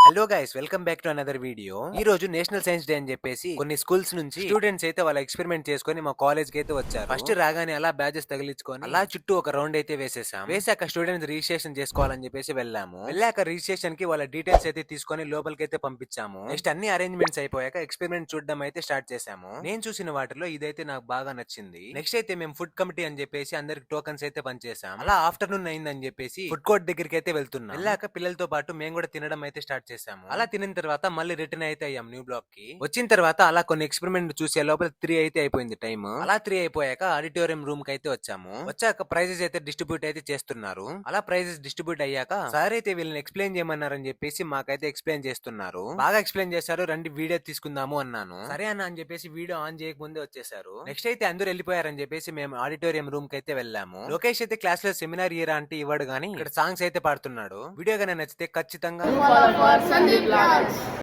Hello guys, welcome back to another video. ఈ రోజు national science day అని చెప్పేసి కొన్ని స్కూల్స్ నుంచి స్టూడెంట్స్ అయితే వాళ్ళ ఎక్స్పెరిమెంట్ చేసుకుని మా కాలేజ్ కి అయితే వచ్చారు. ఫస్ట్ రాగానే అలా బ్యాచెస్ తగిలించుకొని అలా చుట్టూ ఒక రౌండ్ అయితే వేసేసాం. వేసాక స్టూడెంట్స్ రిజిస్ట్రేషన్ చేసుకోవాలని చెప్పేసి వెళ్ళాము. వెళ్ళాక రిజిస్ట్రేషన్ కి వాళ్ళ డీటెయిల్స్ అయితే తీసుకొని లోపలికి అయితే పంపించాము. నెక్స్ట్ అన్ని అరేంజ్మెంట్స్ అయిపోయాక ఎక్స్పెరిమెంట్ చూడడం అయితే స్టార్ట్ చేసాము. నేను చూసిన వాటిలో ఇదైతే నాకు బాగా నచ్చింది. నెక్స్ట్ అయితే మేము ఫుడ్ కమిటీ అని చెప్పేసి అందరికి టోకన్స్ అయితే పనిచేసాం. అలా ఆఫ్టర్నూన్ అయిందని చెప్పేసి ఫుడ్ కోర్ట్ దగ్గరికి అయితే వెళ్తున్నాం. వెళ్ళాక పిల్లలతో పాటు మేము కూడా తినడం అయితే స్టార్ట్ చేసాము. అలా తినిన తర్వాత మళ్ళీ రిటర్న్ అయితే అయ్యాం న్యూ బ్లాక్ కి. వచ్చిన తర్వాత అలా కొన్ని ఎక్స్పెరిమెంట్ చూసే లోపల 3 అయితే అయిపోయింది టైం. అలా 3 అయిపోయాక ఆడిటోరియం రూమ్ కి అయితే వచ్చాము. వచ్చాక ప్రైజెస్ అయితే డిస్ట్రిబ్యూట్ అయితే చేస్తున్నారు. అలా ప్రైజెస్ డిస్ట్రిబ్యూట్ అయ్యాక సార్ అయితే వీళ్ళని ఎక్స్ప్లెయిన్ చేయమన్నారని చెప్పేసి మాకైతే ఎక్స్ప్లెయిన్ చేస్తున్నారు. బాగా ఎక్స్ప్లెయిన్ చేశారు, రండి వీడియో తీసుకుందాము అన్నాను. సరే అన్న అని చెప్పేసి వీడియో ఆన్ చేయకముందే వచ్చేసారు. నెక్స్ట్ అయితే అందరూ వెళ్ళిపోయారని చెప్పేసి మేము ఆడిటోరియం రూమ్ కి అయితే వెళ్ళాము. లోకేష్ అయితే క్లాస్ లో సెమినార్ ఇయరా అంటే ఇవ్వడు గానీ ఇక్కడ సాంగ్స్ అయితే పాడుతున్నాడు. వీడియో గానీ నచ్చితే ఖచ్చితంగా